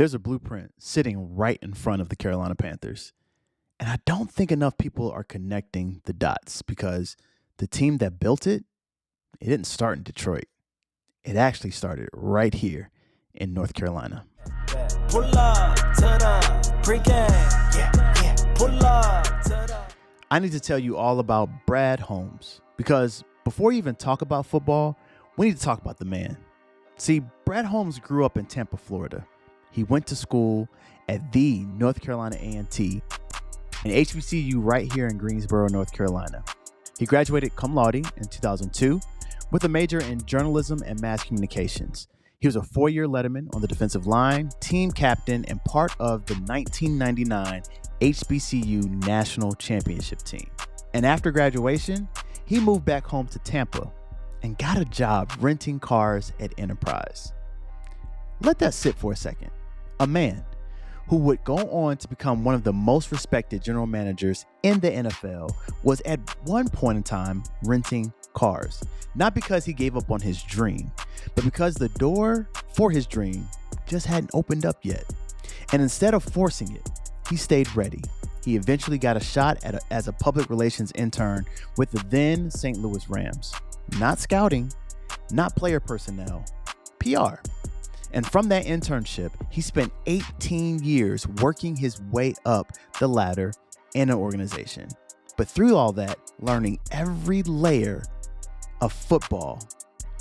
There's a blueprint sitting right in front of the Carolina Panthers. And I don't think enough people are connecting the dots because the team that built it, it didn't start in Detroit. It actually started right here in North Carolina. Pull up to the pregame. Yeah. Pull up to the. I need to tell you all about Brad Holmes because before we even talk about football, we need to talk about the man. See, Brad Holmes grew up in Tampa, Florida. He went to school at the North Carolina A&T, an HBCU right here in Greensboro, North Carolina. He graduated cum laude in 2002 with a major in journalism and mass communications. He was a 4-year letterman on the defensive line, team captain, and part of the 1999 HBCU National Championship team. And after graduation, he moved back home to Tampa and got a job renting cars at Enterprise. Let that sit for a second. A man who would go on to become one of the most respected general managers in the NFL was at one point in time renting cars. Not because he gave up on his dream, but because the door for his dream just hadn't opened up yet. And instead of forcing it, he stayed ready. He eventually got a shot as a public relations intern with the then St. Louis Rams. Not scouting, not player personnel, PR. And from that internship, he spent 18 years working his way up the ladder in an organization. But through all that, learning every layer of football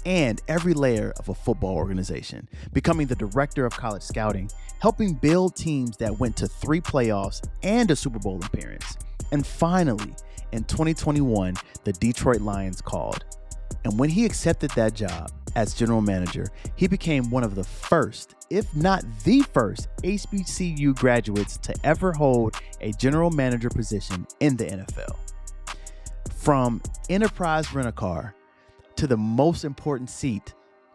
and every layer of a football organization, becoming the director of college scouting, helping build teams that went to 3 playoffs and a Super Bowl appearance. And finally, in 2021, the Detroit Lions called. And when he accepted that job as general manager, he became one of the first, if not the first, HBCU graduates to ever hold a general manager position in the NFL. From Enterprise Rent-A-Car to the most important seat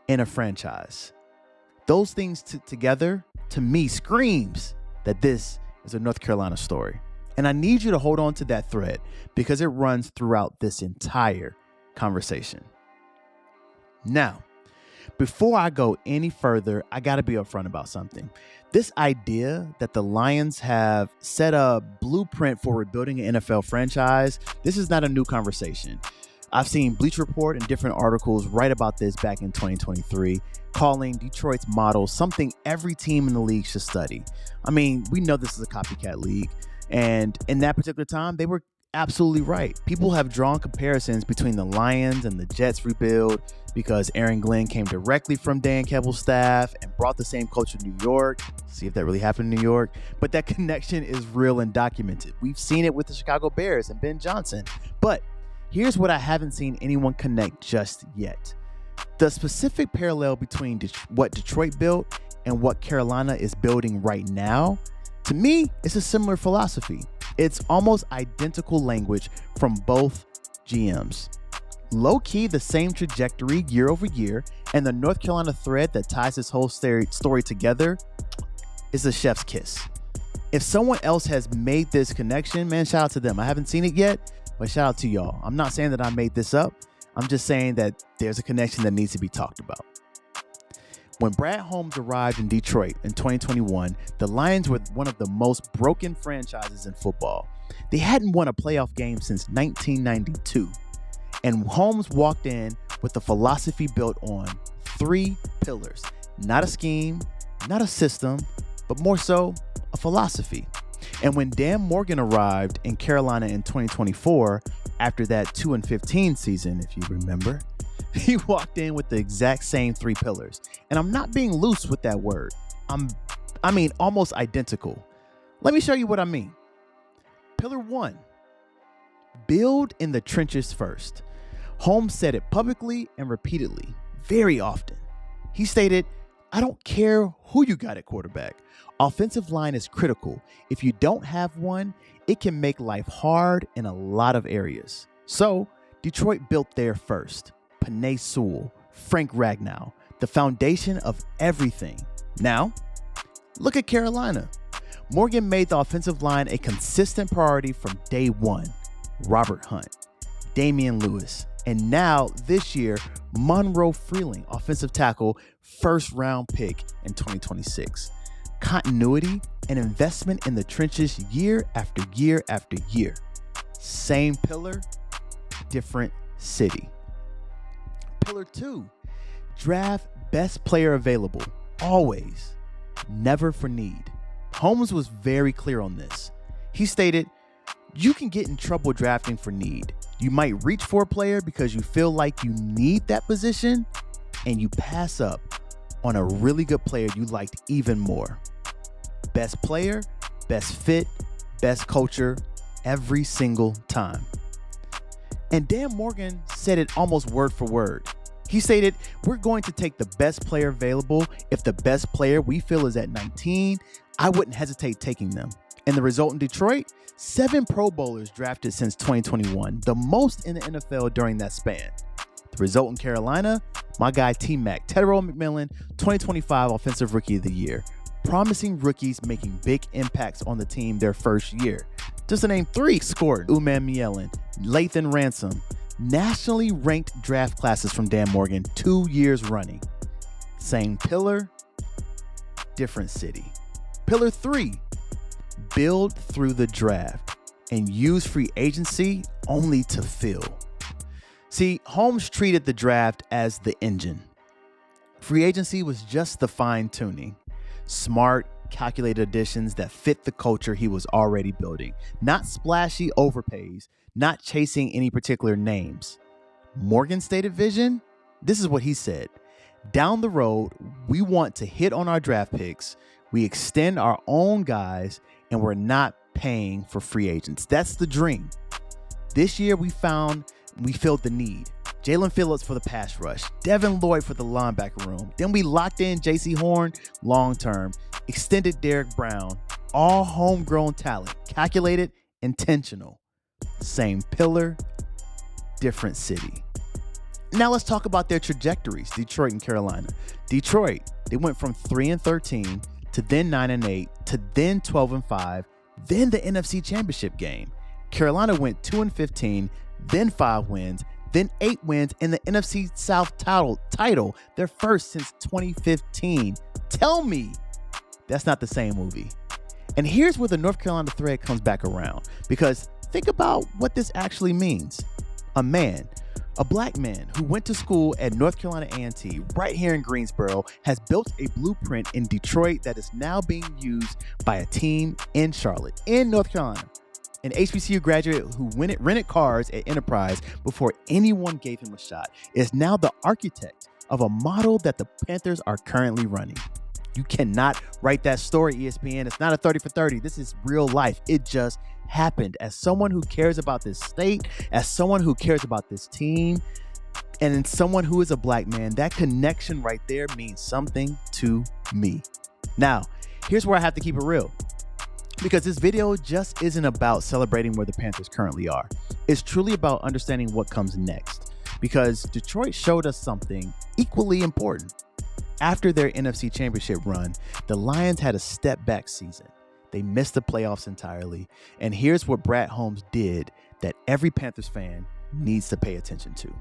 in a franchise. Those things together, to me, screams that this is a North Carolina story. And I need you to hold on to that thread because it runs throughout this entire conversation. Now, before I go any further, I got to be upfront about something. This idea that the Lions have set a blueprint for rebuilding an NFL franchise, this is not a new conversation. I've seen Bleacher Report and different articles write about this back in 2023, calling Detroit's model something every team in the league should study. I mean, we know this is a copycat league, and in that particular time, they were absolutely right. People have drawn comparisons between the Lions and the Jets rebuild because Aaron Glenn came directly from Dan Campbell's staff and brought the same culture to New York. See if that really happened in New York. But that connection is real and documented. We've seen it with the Chicago Bears and Ben Johnson. But here's what I haven't seen anyone connect just yet. The specific parallel between what Detroit built and what Carolina is building right now, to me, it's a similar philosophy. It's almost identical language from both GMs. Low-key, the same trajectory year over year, and the North Carolina thread that ties this whole story together is a chef's kiss. If someone else has made this connection, man, shout out to them. I haven't seen it yet, but shout out to y'all. I'm not saying that I made this up. I'm just saying that there's a connection that needs to be talked about. When Brad Holmes arrived in Detroit in 2021, the Lions were one of the most broken franchises in football. They hadn't won a playoff game since 1992. And Holmes walked in with a philosophy built on 3 pillars. Not a scheme, not a system, but more so a philosophy. And when Dan Morgan arrived in Carolina in 2024, after that 2-15 season, if you remember, he walked in with the exact same 3 pillars. And I'm not being loose with that word. I mean, almost identical. Let me show you what I mean. Pillar 1, build in the trenches first. Holmes said it publicly and repeatedly, very often. He stated, I don't care who you got at quarterback. Offensive line is critical. If you don't have one, it can make life hard in a lot of areas. So Detroit built there first. Penei Sewell, Frank Ragnow, the foundation of everything. Now, look at Carolina. Morgan made the offensive line a consistent priority from day one. Robert Hunt, Damian Lewis, and now this year, Monroe Freeling, offensive tackle, first round pick in 2026. continuity and investment in the trenches year after year after year. Same pillar, different city. Pillar 2, draft best player available, always, never for need. Holmes was very clear on this. He stated, you can get in trouble drafting for need. You might reach for a player because you feel like you need that position, and you pass up on a really good player you liked even more. Best player, best fit, best culture, every single time. And Dan Morgan said it almost word for word. He stated, we're going to take the best player available. If the best player we feel is at 19, I wouldn't hesitate taking them. And the result in Detroit, 7 Pro Bowlers drafted since 2021, the most in the NFL during that span. The result in Carolina, my guy T-Mac, Tedero McMillan, 2025 Offensive Rookie of the Year. Promising rookies making big impacts on the team their first year. Just to name 3 scored, Uman Mielen, Lathan Ransom. Nationally ranked draft classes from Dan Morgan 2 years running. Same pillar, different city. Pillar 3, build through the draft and use free agency only to fill. See, Holmes treated the draft as the engine. Free agency was just the fine tuning. Smart, calculated additions that fit the culture he was already building. Not splashy overpays, not chasing any particular names. Morgan's stated vision? This is what he said. Down the road, we want to hit on our draft picks, we extend our own guys, and we're not paying for free agents. That's the dream. This year we filled the need. Jalen Phillips for the pass rush, Devin Lloyd for the linebacker room. Then we locked in J.C. Horn long-term, extended Derek Brown, all homegrown talent, calculated, intentional. Same pillar, different city. Now let's talk about their trajectories, Detroit and Carolina. Detroit, they went from 3-13 to then 9-8 to then 12-5, then the NFC Championship game. Carolina went 2-15, then 5 wins, then 8 wins in the NFC South title, their first since 2015. Tell me that's not the same movie. And here's where the North Carolina thread comes back around, because think about what this actually means. A black man who went to school at North Carolina A&T right here in Greensboro has built a blueprint in Detroit that is now being used by a team in Charlotte, in North Carolina. An HBCU graduate who rented cars at Enterprise before anyone gave him a shot is now the architect of a model that the Panthers are currently running. You cannot write that story, ESPN. It's not a 30 for 30. This is real life. It just happened. As someone who cares about this state, as someone who cares about this team, and as someone who is a black man, that connection right there means something to me. Now, here's where I have to keep it real, because this video just isn't about celebrating where the Panthers currently are. It's truly about understanding what comes next, because Detroit showed us something equally important. After their NFC Championship run, the Lions had a step-back season. They missed the playoffs entirely, and here's what Brad Holmes did that every Panthers fan needs to pay attention to.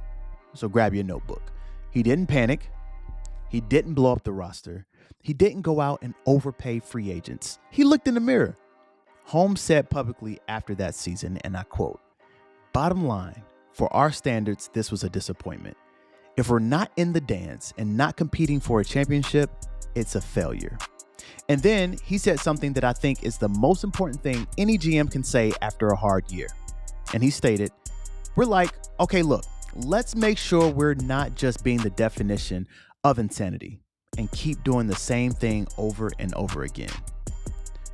So grab your notebook. He didn't panic. He didn't blow up the roster. He didn't go out and overpay free agents. He looked in the mirror. Holmes said publicly after that season, and I quote, "Bottom line, for our standards, this was a disappointment. If we're not in the dance and not competing for a championship, it's a failure." And then he said something that I think is the most important thing any GM can say after a hard year. And he stated, we're like, okay, look, let's make sure we're not just being the definition of insanity and keep doing the same thing over and over again.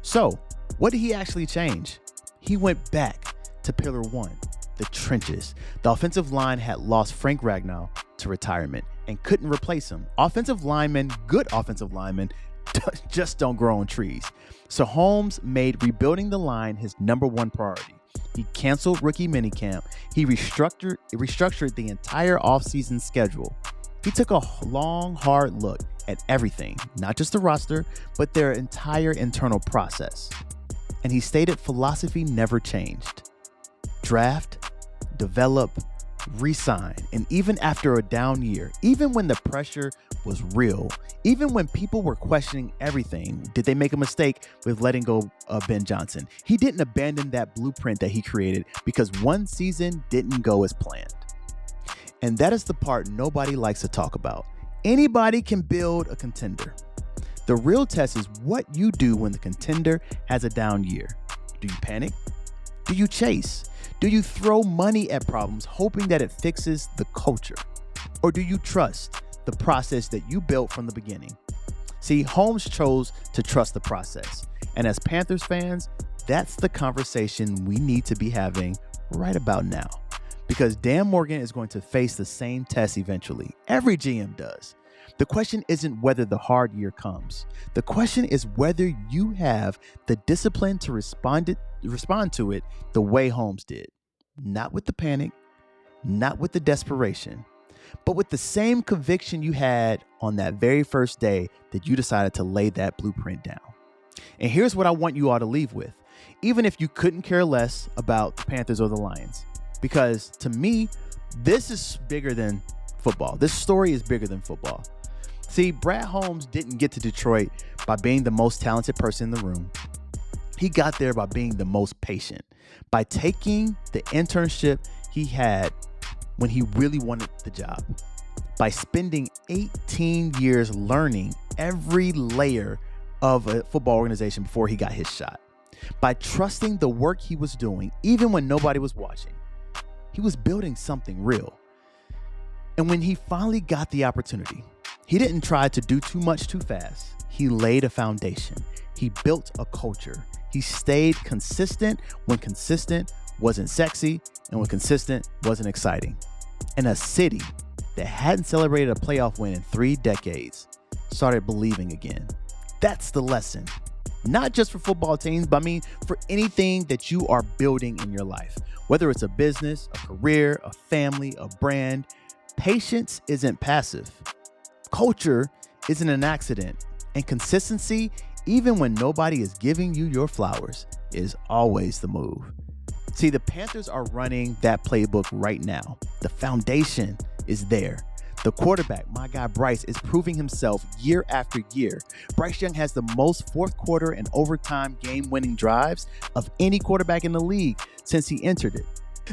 So what did he actually change? He went back to pillar 1, the trenches. The offensive line had lost Frank Ragnow to retirement and couldn't replace him. Good offensive linemen, just don't grow on trees. So Holmes made rebuilding the line his number 1 priority. He canceled rookie minicamp. He restructured the entire offseason schedule. He took a long, hard look at everything, not just the roster, but their entire internal process. And he stated philosophy never changed. Draft, develop, re-sign, and even after a down year, even when the pressure was real. Even when people were questioning everything, did they make a mistake with letting go of Ben Johnson? He didn't abandon that blueprint that he created because one season didn't go as planned. And that is the part nobody likes to talk about. Anybody can build a contender. The real test is what you do when the contender has a down year. Do you panic? Do you chase? Do you throw money at problems hoping that it fixes the culture? Or do you trust the process that you built from the beginning? See, Holmes chose to trust the process. And as Panthers fans, that's the conversation we need to be having right about now. Because Dan Morgan is going to face the same test eventually. Every GM does. The question isn't whether the hard year comes. The question is whether you have the discipline to respond to it the way Holmes did. Not with the panic, not with the desperation, but with the same conviction you had on that very first day that you decided to lay that blueprint down. And here's what I want you all to leave with, even if you couldn't care less about the Panthers or the Lions, because to me, this is bigger than football. This story is bigger than football. See, Brad Holmes didn't get to Detroit by being the most talented person in the room. He got there by being the most patient, by taking the internship he had when he really wanted the job, by spending 18 years learning every layer of a football organization before he got his shot, by trusting the work he was doing even when nobody was watching. He was building something real. And when he finally got the opportunity, he didn't try to do too much too fast. He laid a foundation. He built a culture. He stayed consistent when consistent wasn't sexy and when consistent wasn't exciting. And a city that hadn't celebrated a playoff win in 3 decades started believing again. That's the lesson. Not just for football teams, but I mean for anything that you are building in your life. Whether it's a business, a career, a family, a brand, patience isn't passive. Culture isn't an accident. And consistency, even when nobody is giving you your flowers, is always the move. See, the Panthers are running that playbook right now. The foundation is there. The quarterback, my guy Bryce, is proving himself year after year. Bryce Young has the most fourth quarter and overtime game-winning drives of any quarterback in the league since he entered it.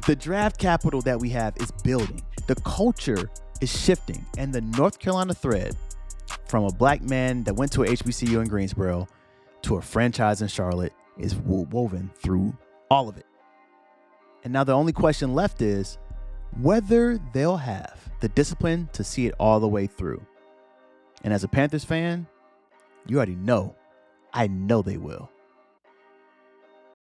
The draft capital that we have is building. The culture is shifting, and the North Carolina thread, from a black man that went to a HBCU in Greensboro to a franchise in Charlotte, is woven through all of it. And now the only question left is whether they'll have the discipline to see it all the way through. And as a Panthers fan, you already know, I know they will.